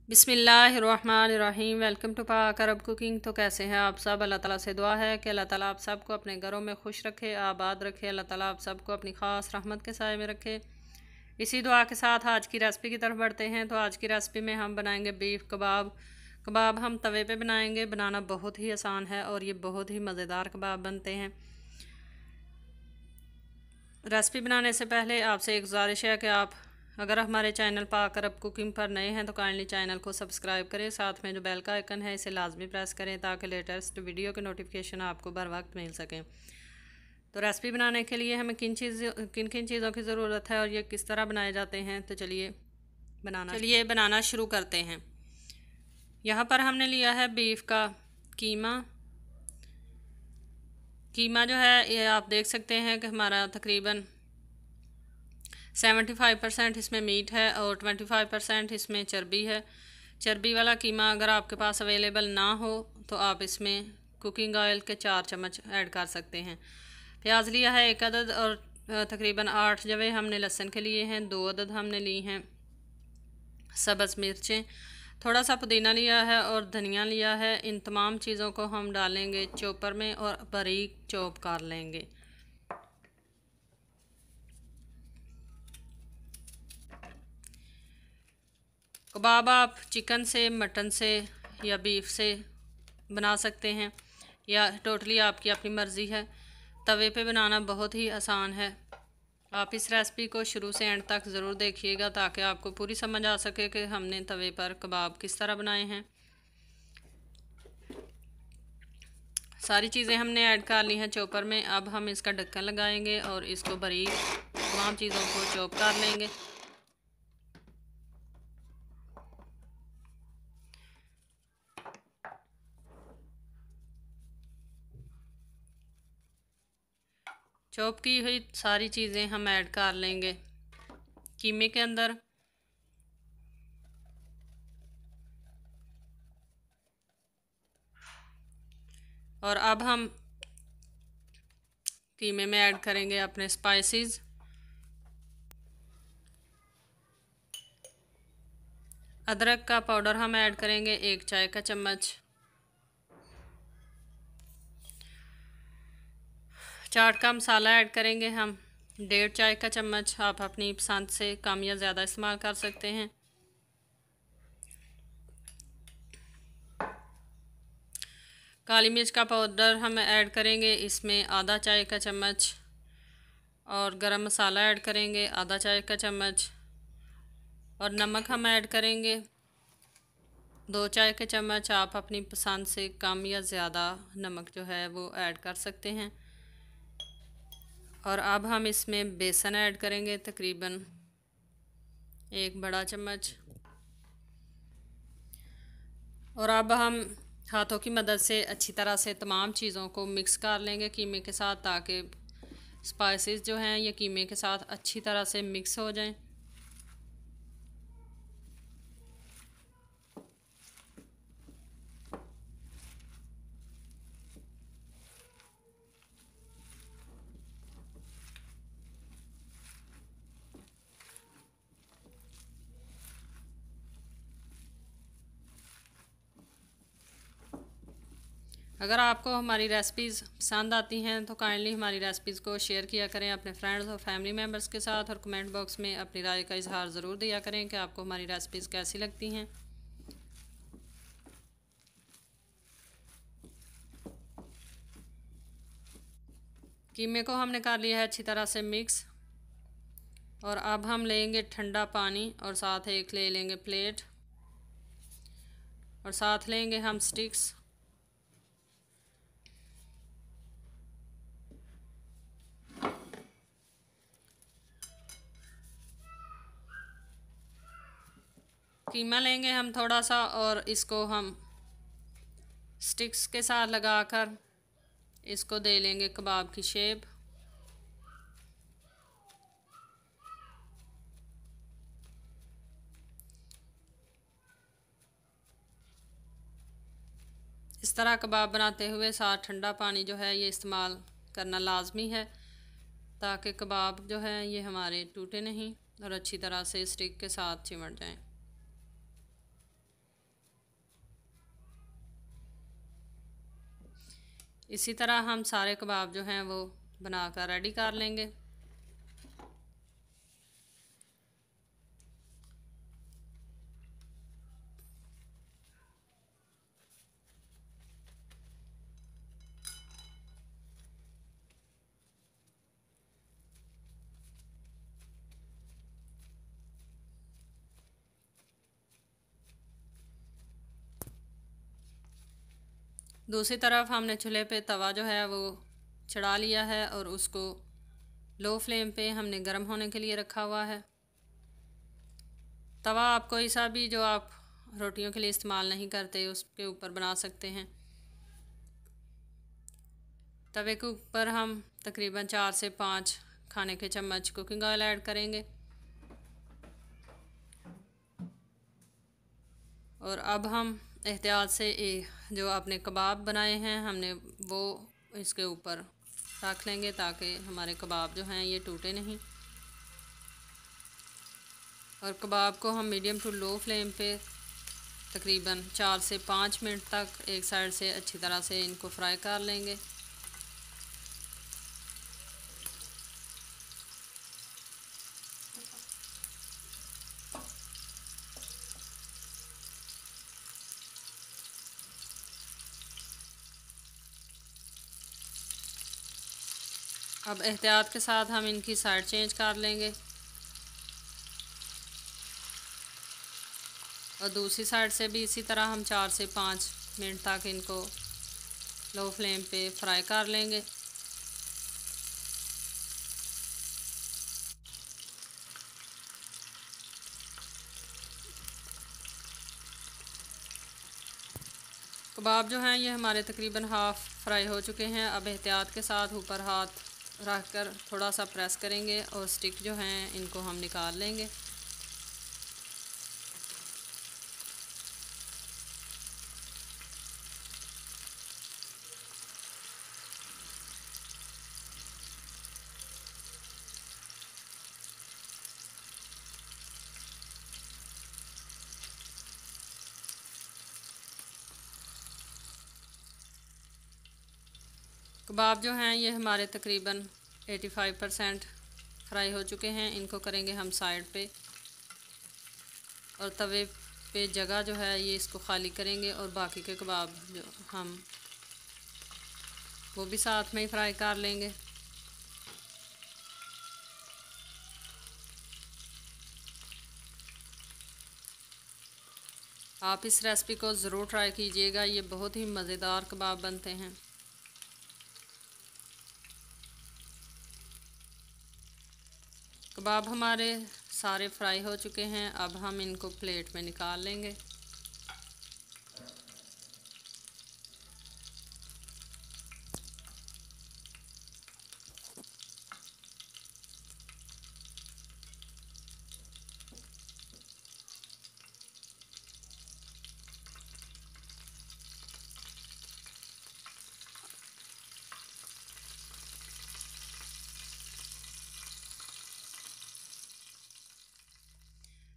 बिस्मिल्लाहिर्रहमानिर्रहीम। Welcome to पाक अरब cooking. तो कैसे हैं आप सब? अल्लाह ताला से दुआ है कि अल्लाह ताला आप सबको अपने घरों में खुश रखे, आबाद रखे। अल्लाह ताला आप सबको अपनी ख़ास रहमत के साए में रखे। इसी दुआ के साथ आज की रेसिपी की तरफ बढ़ते हैं। तो आज की रेसिपी में हम बनाएंगे बीफ कबाब। कबाब हम तवे पे बनाएंगे। बनाना बहुत ही आसान है और ये बहुत ही मज़ेदार कबाब बनते हैं। रेसिपी बनाने से पहले आपसे एक गुजारिश है कि आप अगर हमारे चैनल पाक अरब कुकिंग पर नए हैं तो काइंडली चैनल को सब्सक्राइब करें। साथ में जो बेल का आइकन है इसे लाजमी प्रेस करें ताकि लेटेस्ट वीडियो के नोटिफिकेशन आपको बर वक्त मिल सकें। तो रेसिपी बनाने के लिए हमें किन किन चीज़ों की ज़रूरत है और ये किस तरह बनाए जाते हैं, तो चलिए बनाना शुरू करते हैं। यहाँ पर हमने लिया है बीफ का कीमा जो है ये आप देख सकते हैं कि हमारा तकरीबन 75% इसमें मीट है और 25% इसमें चर्बी है। चर्बी वाला कीमा अगर आपके पास अवेलेबल ना हो तो आप इसमें कुकिंग ऑयल के 4 चम्मच ऐड कर सकते हैं। प्याज लिया है 1 अदद और तकरीबन 8 जवे हमने लहसुन के लिए हैं। 2 अदद हमने ली हैं सब्ज़ मिर्चें। थोड़ा सा पुदीना लिया है और धनिया लिया है। इन तमाम चीज़ों को हम डालेंगे चॉपर में और बारीक चॉप कर लेंगे। कबाब आप चिकन से, मटन से या बीफ से बना सकते हैं या टोटली आपकी अपनी मर्ज़ी है। तवे पे बनाना बहुत ही आसान है। आप इस रेसिपी को शुरू से एंड तक ज़रूर देखिएगा ताकि आपको पूरी समझ आ सके कि हमने तवे पर कबाब किस तरह बनाए हैं। सारी चीज़ें हमने ऐड कर ली हैं चॉपर में। अब हम इसका ढक्कन लगाएंगे और इसको बारीक तमाम चीज़ों को चॉप कर लेंगे। चॉप की हुई सारी चीज़ें हम ऐड कर लेंगे कीमे के अंदर। और अब हम कीमे में ऐड करेंगे अपने स्पाइसेस। अदरक का पाउडर हम ऐड करेंगे 1 चाय का चम्मच। चाट का मसाला ऐड करेंगे हम 1.5 चाय का चम्मच। आप अपनी पसंद से कम या ज़्यादा इस्तेमाल कर सकते हैं। काली मिर्च का पाउडर हम ऐड करेंगे इसमें आधा चाय का चम्मच। और गरम मसाला ऐड करेंगे आधा चाय का चम्मच। और नमक हम ऐड करेंगे 2 चाय के चम्मच। आप अपनी पसंद से कम या ज़्यादा नमक जो है वो ऐड कर सकते हैं। और अब हम इसमें बेसन ऐड करेंगे तकरीबन 1 बड़ा चम्मच। और अब हम हाथों की मदद से अच्छी तरह से तमाम चीज़ों को मिक्स कर लेंगे कीमे के साथ ताकि स्पाइसेस जो हैं ये कीमे के साथ अच्छी तरह से मिक्स हो जाएं। अगर आपको हमारी रेसिपीज़ पसंद आती हैं तो काइंडली हमारी रेसिपीज़ को शेयर किया करें अपने फ्रेंड्स और फैमिली मेम्बर्स के साथ। और कमेंट बॉक्स में अपनी राय का इजहार ज़रूर दिया करें कि आपको हमारी रेसिपीज़ कैसी लगती हैं। कीमे को हमने कर लिया है अच्छी तरह से मिक्स। और अब हम लेंगे ठंडा पानी और साथ एक ले लेंगे प्लेट और साथ लेंगे हम स्टिक्स। कीमा लेंगे हम थोड़ा सा और इसको हम स्टिक्स के साथ लगाकर इसको दे लेंगे कबाब की शेप। इस तरह कबाब बनाते हुए साथ ठंडा पानी जो है ये इस्तेमाल करना लाजमी है ताकि कबाब जो है ये हमारे टूटे नहीं और अच्छी तरह से स्टिक के साथ चिमट जाएं। इसी तरह हम सारे कबाब जो हैं वो बनाकर रेडी कर लेंगे। दूसरी तरफ हमने चूल्हे पे तवा जो है वो चढ़ा लिया है और उसको लो फ्लेम पे हमने गर्म होने के लिए रखा हुआ है। तवा आप कोई सा भी जो आप रोटियों के लिए इस्तेमाल नहीं करते उसके ऊपर बना सकते हैं। तवे के ऊपर हम तकरीबन 4 से 5 खाने के चम्मच कुकिंग ऑयल ऐड करेंगे और अब हम एहतियात से जो आपने कबाब बनाए हैं हमने वो इसके ऊपर रख लेंगे ताकि हमारे कबाब जो हैं ये टूटे नहीं। और कबाब को हम मीडियम टू लो फ्लेम पे तकरीबन 4 से 5 मिनट तक एक साइड से अच्छी तरह से इनको फ्राई कर लेंगे। अब एहतियात के साथ हम इनकी साइड चेंज कर लेंगे और दूसरी साइड से भी इसी तरह हम 4 से 5 मिनट तक इनको लो फ्लेम पे फ्राई कर लेंगे। कबाब जो हैं ये हमारे तकरीबन हाफ़ फ्राई हो चुके हैं। अब एहतियात के साथ ऊपर हाथ रख कर थोड़ा सा प्रेस करेंगे और स्टिक जो हैं इनको हम निकाल लेंगे। कबाब जो हैं ये हमारे तकरीबन 85% फ्राई हो चुके हैं। इनको करेंगे हम साइड पे और तवे पे जगह जो है ये इसको खाली करेंगे और बाकी के कबाब जो हम वो भी साथ में ही फ्राई कर लेंगे। आप इस रेसिपी को ज़रूर ट्राई कीजिएगा, ये बहुत ही मज़ेदार कबाब बनते हैं। कबाब हमारे सारे फ्राई हो चुके हैं। अब हम इनको प्लेट में निकाल लेंगे।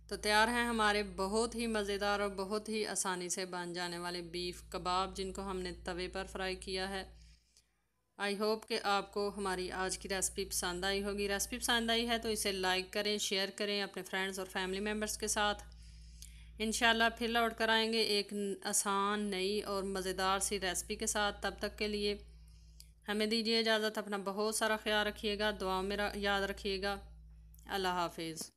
तो तैयार हैं हमारे बहुत ही मज़ेदार और बहुत ही आसानी से बन जाने वाले बीफ कबाब जिनको हमने तवे पर फ्राई किया है। आई होप कि आपको हमारी आज की रेसिपी पसंद आई होगी। रेसिपी पसंद आई है तो इसे लाइक करें, शेयर करें अपने फ्रेंड्स और फैमिली मेम्बर्स के साथ। इंशाल्लाह फिर लौट कर आएंगे एक आसान नई और मज़ेदार सी रेसिपी के साथ। तब तक के लिए हमें दीजिए इजाज़त। अपना बहुत सारा ख्याल रखिएगा, दुआ में याद रखिएगा। अल्लाह हाफिज़।